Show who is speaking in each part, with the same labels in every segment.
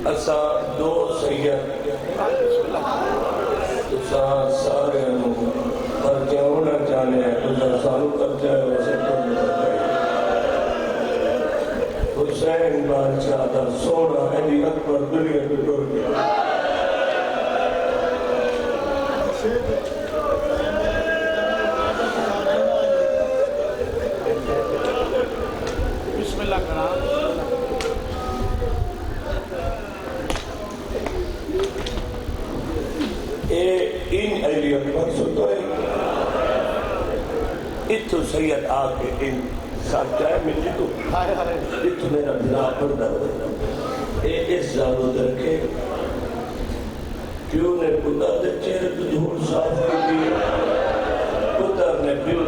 Speaker 1: असा दो सैयद तुसा सारे पर होना चाहने तुसा सानू कर जाए हुसैन बादशाह दा सोना अली अकबर दुनिया में टुर गया।
Speaker 2: बिस्मिल्लाह करा
Speaker 1: इन अली अकबर सुतो है इतो सैयद आके इन साचाए मिली तो इतो मेरा बिला पड़ता इस जानो रखे क्यों ने पुता दे चेहरे तो धूल साफ की पुत्र ने क्यों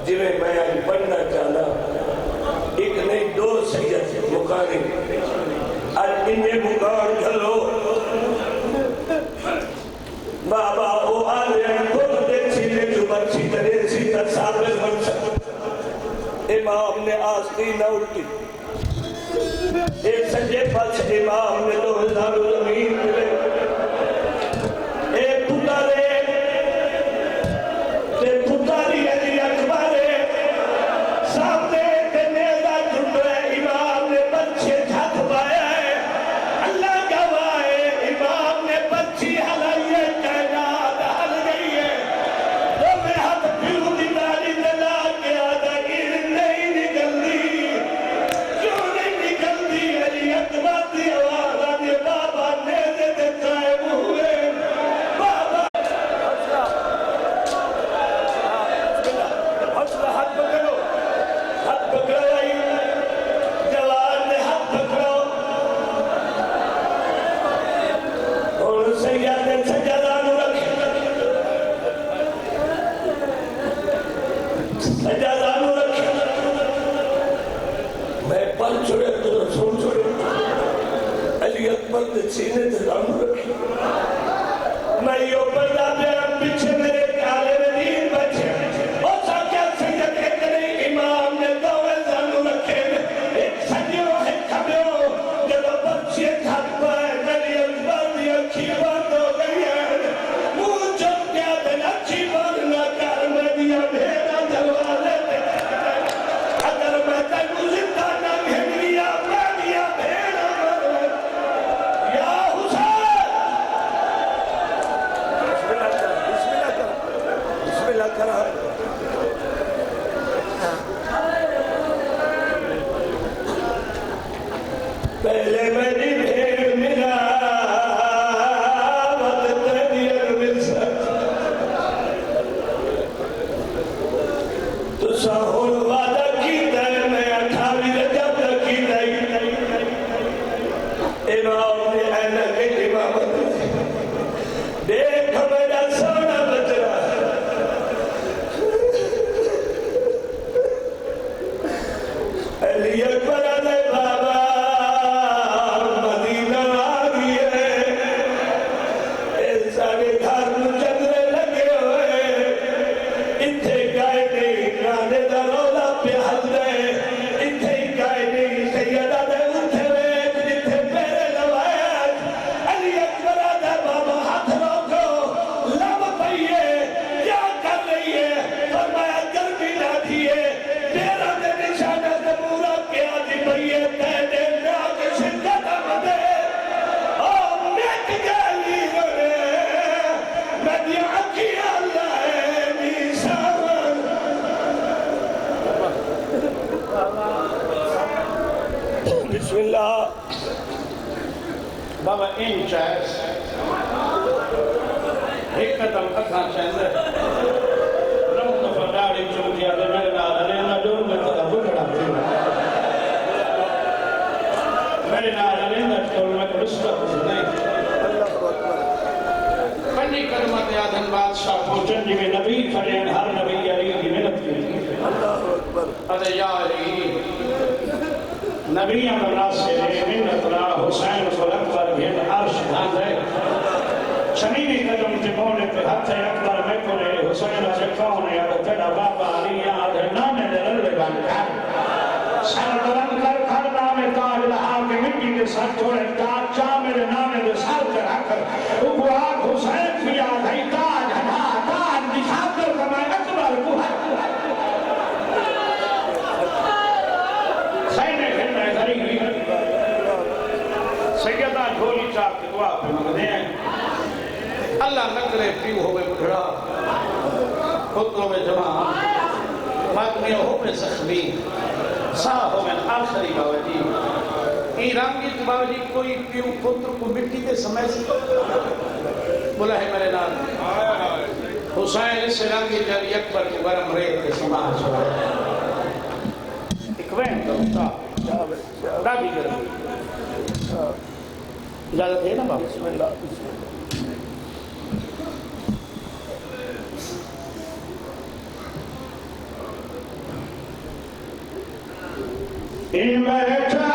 Speaker 1: जिन्हें मैं आज बनना चाहता एक नहीं दो सैयद मुकानी आज इन्हें मुकान चलो बाबा ओ आले को देखी ने जो बच्ची करे सीधा साबित बन सकता इमाम ने आस्ती न उल्टी एक सजे पास इमाम ने 2000 जमीन मिले एक पुकारे ते पुकारी अली अकबर सीने से दाम रखी मैं यो पर्दा पे पीछे मेरे काले में नींद बचे और साक्या सैयद एक नहीं इमाम ने दो जानू रखे एक सजियो है खबियो जब बच्चे घाट पर मेरी अकबर की अखी बंद हो गई है मुंह चुप गया बिन अखी बंद न कर मैं दिया भेड़ा जलवा लेते अगर मैं तेनू जिंदा न घेर लिया मैं दिया भेड़ा पहले मेरी भेड़ मिला तो साहुल वादा की दे मैं 28 रजब की दई इमाम ने ऐना के इमामत देख मेरा सोना बचरा बिस्मिल्लाह
Speaker 2: बाबा इन चाइस एक कदम अखा चंद रंग दफा दाढ़ी चुमकिया दे मेरे नाल ने ना जोर में तो बुढ़ड़ा मेरे नाल ने ना छोड़ मैं रुस्ता नहीं पंजी कदमात आदम बादशाह पहुंचन जी में नबी फरेन हर नबी अली की मिन्नत की अल्लाहु अकबर अरे यार नबी अमर से मिन्नत ला हुसैन अकबर के अर्श धान है शमीनी कदम के मोड़े पे हाथ अकबर में कोने हुसैन से कौन याद तेरा बाबा अली याद नाम दरल बन सर बुलंद कर खरना में ताज लहा के मिट्टी के सर छोड़े ताज चा मेरे नाम दे सर चढ़ा कर उपवा हुसैन की याद है ताज हटा ताज दिखा कर कमाए अकबर को सैने खेलने घरी सैयदा ढोली चाप की दुआ पे मंगते हैं अल्लाह न करे पीऊ होवे बुढ़ा खुदों में जमा मातमी होवे जख्मी सा होवे आखिरी बावजी ई रंगी बावजी कोई पीऊ पुत्र को मिट्टी के समय से बोला है मेरे नाम हुसैन से रंगी जब अकबर को गरम रेत के समाज हो इकवें तो दादी कर इजाजत है ना बाबा बिस्मिल्लाह इन बैठा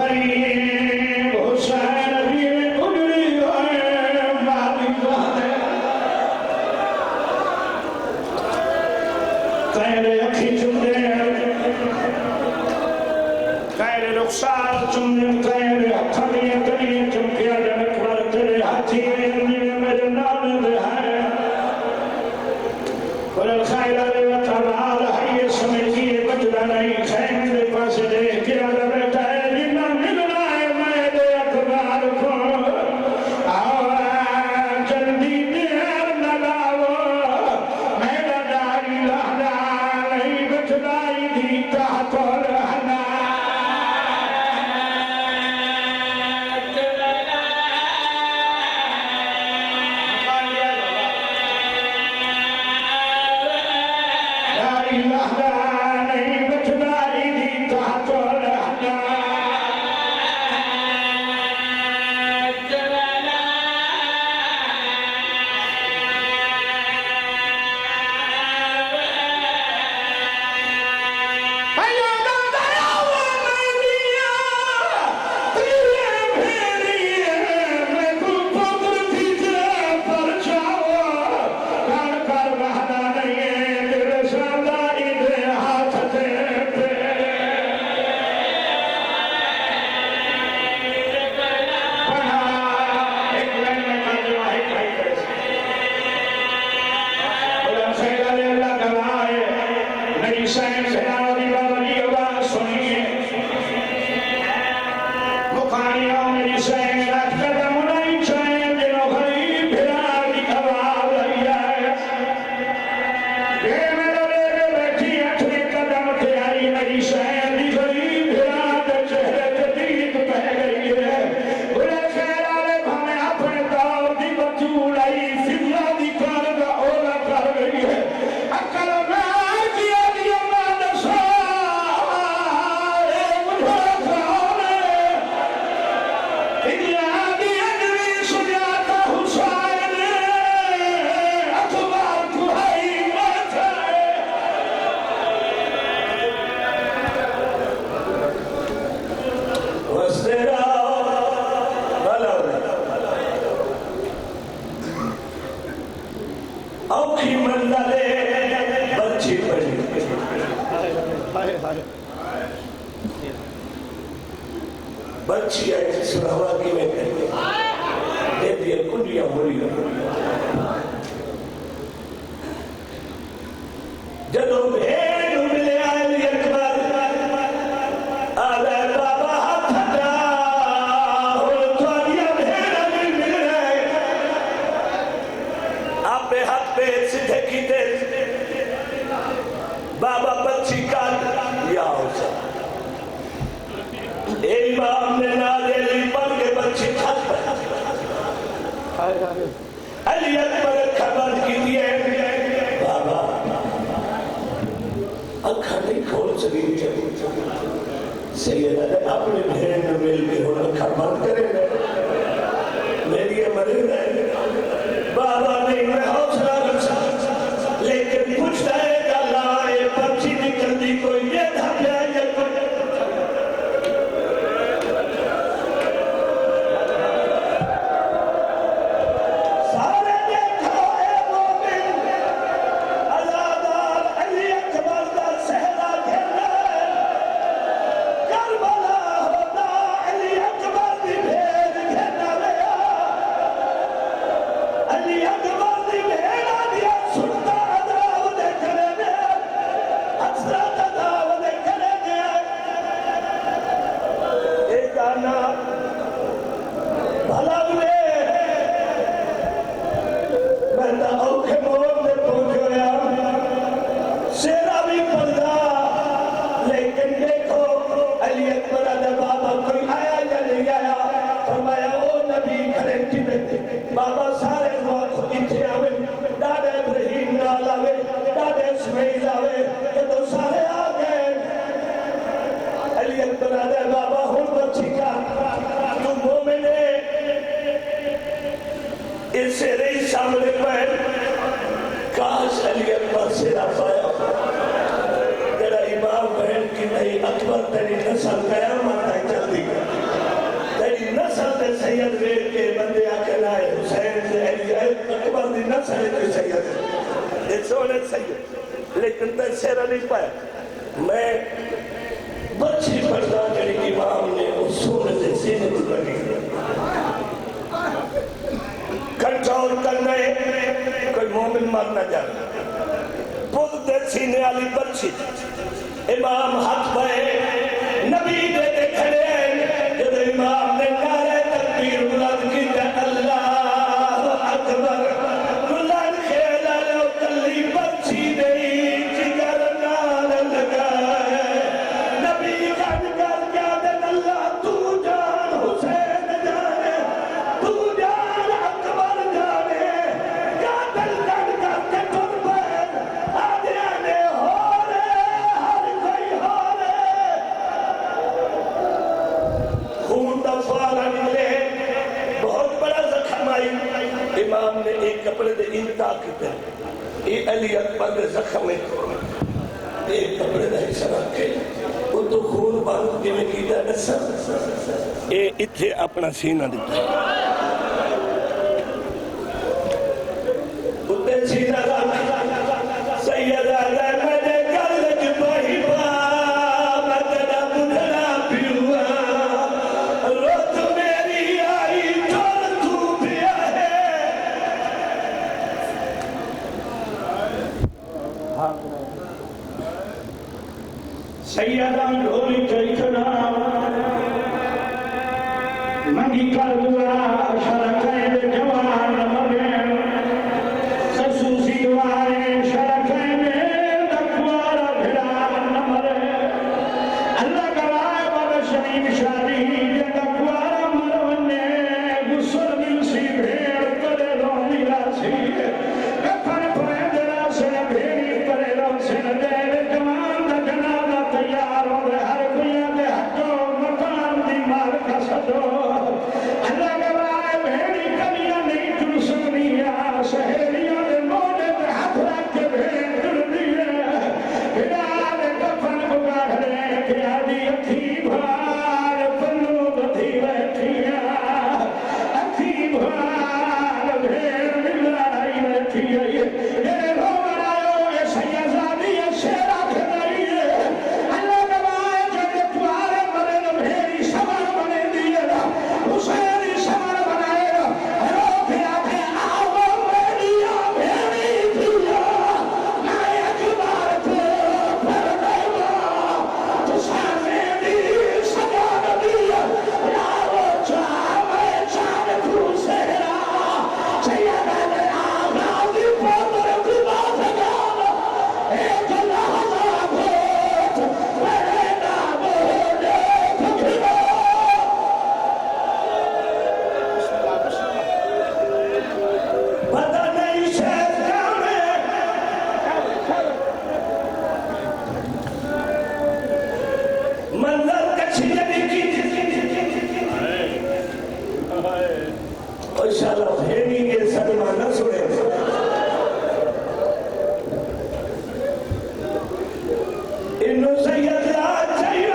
Speaker 2: गरीब हुसैन भी गुजरी माली तेरे अखी चुमदे तेरे रुखसार चुमदे तेरे हथा दियां कड़ियां चुमकियां जनक पर तेरे हाथी मेरे नाम दे है गुलन खेल तमाल है ये समझी बचना नहीं खैम के पास देख के आला बेटा है जिन्ना मिलना है मैं दे अखबार को आओ जल्दी देर न लाओ मेरा दारी लहना नहीं बचनाई दी ताहत रहना बच्ची है सुरहवा की में दे दिए कुंडियां बोली जब भेड़ मिले आए अकबर आले बाबा हाथ हटा हो थोड़ी भेड़ मिल रहे आपे हाथ पे सीधे कीते
Speaker 1: अली अकबर खबर की दिए बाबा अखा नहीं खोल सकी सैयद ने अपने भेड़ में मिल के हो अखा बंद करे मेरी मरे बाबा नहीं मैं हौसला रखा लेकिन पूछता है लाए पर्ची निकलती कोई ये धब्या या लेकिन सेरा नहीं पाया मैं बच्ची पढ़ता जड़ी इमाम ने उस सोने से सीने को लगी कंट्रोल करना है कोई मोमिन मर न जाए बुद्ध दे सीने वाली बच्ची इमाम हाथ पे नबी दे खड़े जब इमाम ने नारे तकबीर बुलंद की अल्लाह अकबर गुलान खेल लो कली बच्ची नहीं जिगर नाल लगाए नबी कन कर क्या दे अल्लाह तू जान हुसैन जाने तू जान अकबर जाने कातल कन करके तुम पर आने आने हो रे हर कोई हो रे खून का फुहारा निकले बहुत बड़ा जख्म आई इमाम ने एक कपड़े दे इंतहा किया ये अली अकबर दे जख्म में एक कपड़े दा हिस्सा रख के वो तो खून बंद जिवें कीता दसा ये इत्थे अपना सीना दिता उत्ते सीना रख सैयद अहमद गल च बहिबा मदना बुढ़ा पियुआ रोत मेरी आई चोर तू पिया है
Speaker 2: सैयदा ढोली चैखना मंगी कर दुआ शरकैन जवान मरे ससुसी दुआए शरकैन दकवार भिड़ान मरे अल्लाह गवाए बाबा शरीफ शादी जे दकवार मरवने गुस्सर मिलसी भेड़ करे रोमी रासी कफन पैदरा से भेड़ी करे रो से दे जवान दा जनाजा तैयार हो हर कोई दे हटो मकान दी मार का सदो अल्लाह गवाए भेड़ी कलियां नहीं तुलसनिया सहेलियां दे मोड़े पे हाथ रख के भेड़ तुरदी है बिना दे कफन बुगाड़े के आदि अखी भार पन्नू बधी बैठिया अखी भार भेड़ मिलाई बैठी
Speaker 1: और शाला फेनी के सदमा न सुने इन्हों सैयद राज चाहिए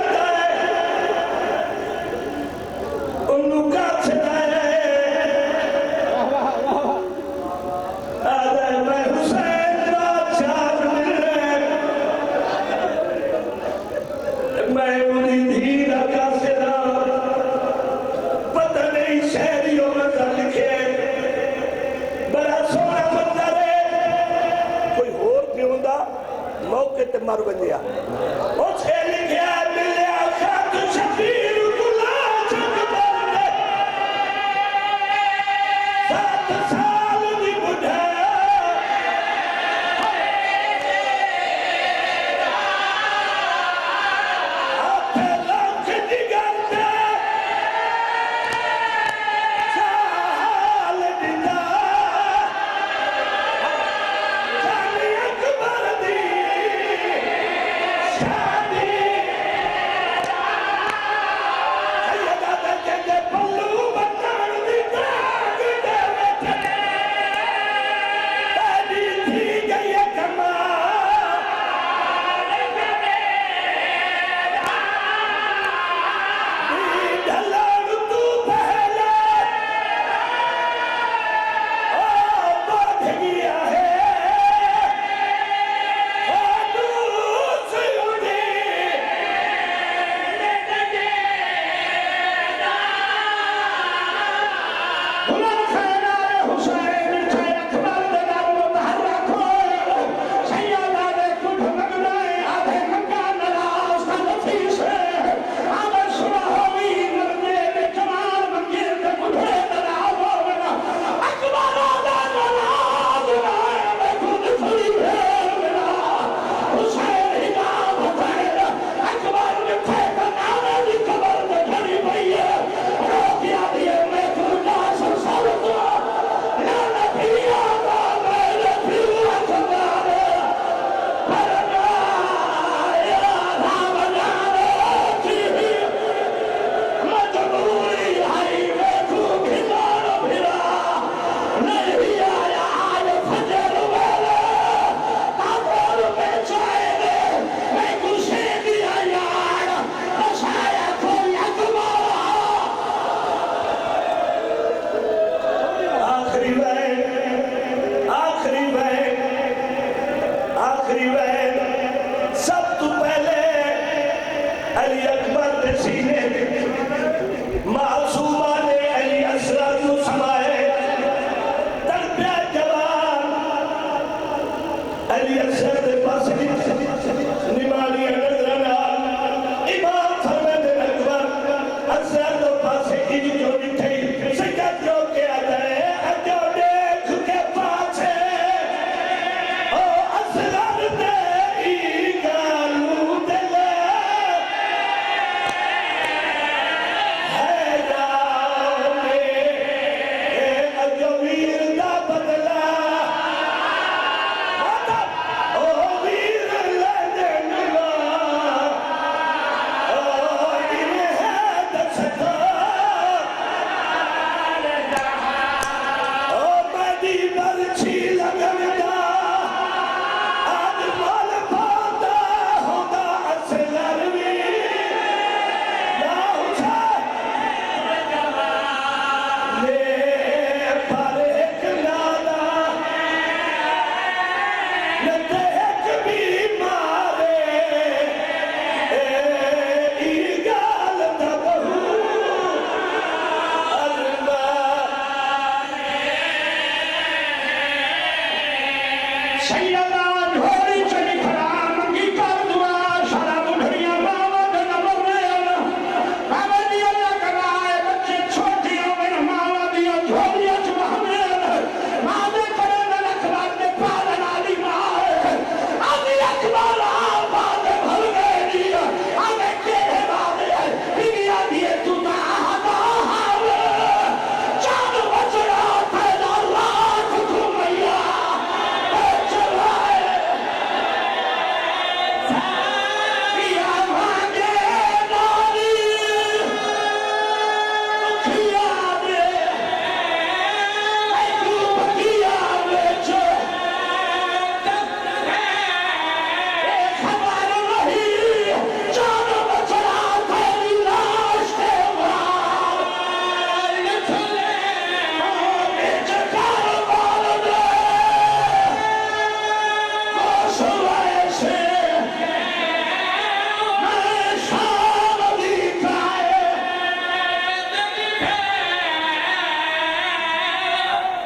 Speaker 1: उन्हों का छड़ाए आदर मैं हुसैन बादशाह मैं उन्हीं धीरा का सिरा पता नहीं शहरियों में लिखे बड़ा सोना मंदिर है कोई होर नहीं होता मौके ते मर बंदिया उसे लिखा मिलिया खत शबीर गुलाम अकबर ने 7 साल दी बुढ़ा आते लाख दी गंदे साल दिता जानी अकबर दी शादी सैयदा दे पल्लू बचान दी ताक दे बैठे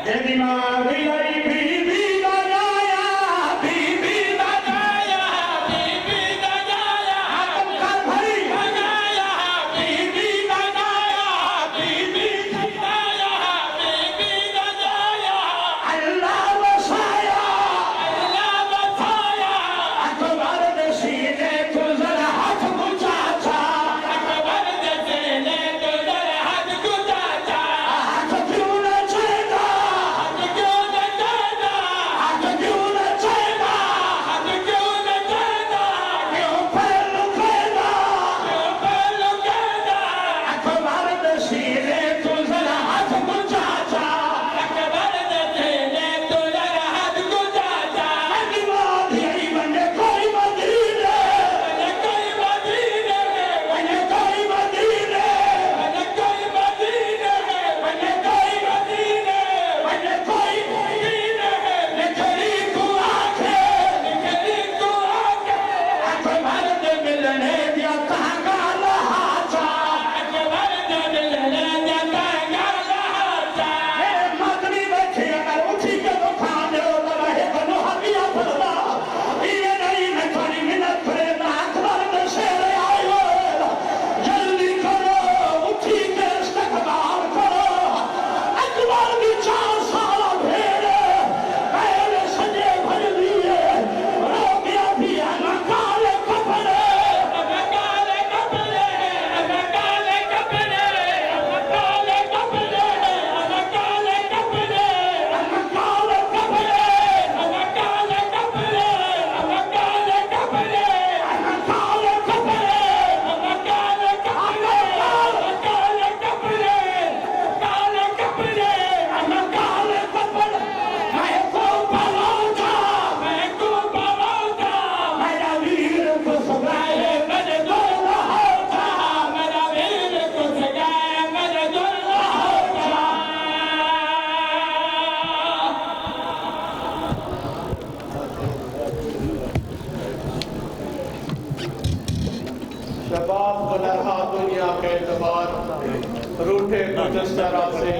Speaker 2: तेरी मां भी आई बीबी दा जाया बीबी दा जाया बीबी दा जाया तुम कर भरी जाया बीबी दा जाया बीबी दा जाया बीबी दा जाया अल्लाह वसाया अकबर दे सीने तो जरा हाथ ऊंचा चा अकबर दे सीने तो जरा हाथ ऊंचा चा हाथ क्यों न चेदा हाथ क्यों न चेदा हाथ क्यों न चेदा हाथ क्यों न चेदा क्यों फैल लुकेदा अकबर दे सीने तो जरा हाथ ऊंचा चा अकबर दे सीने तो जरा हाथ ऊंचा चा दीवार यही बने कोई मदीने बने कोई मदीने बने कोई मदीने बने कोई मदीने बने कोई मदीने बने कोई मदीने निकली तू आके अकबर दे मिलने दिया तांगा लहाचा अकबर दे मिलने दिया तांगा लहाचा मदनी बैठे अगर उठी के तो खाने हो तो रहे बनो हमिया फरदा ये नहीं मैं थोड़ी मिनट करेगा अकबर दे शेर आयो जल्दी करो उठी के इस्तकबाल करो अकबर की 4 साल भेड़ पहले सजे भर लिए रो गया भी काले कपड़े काले कपड़े काले कपड़े काले कपड़े काले कपड़े काले कपड़े काले कपड़े काले कपड़े काले कपड़े काले कपड़े काले कपड़े काले कपड़े काले कपड़े मैं को पाऊंगा मेरा वीर को सगाए मेरे दुल्हा होगा मेरा वीर को सगाए मेरे दुल्हा होगा
Speaker 3: शबाब गुनरहा दुनिया के एतबार रूठे कुछ इस तरह से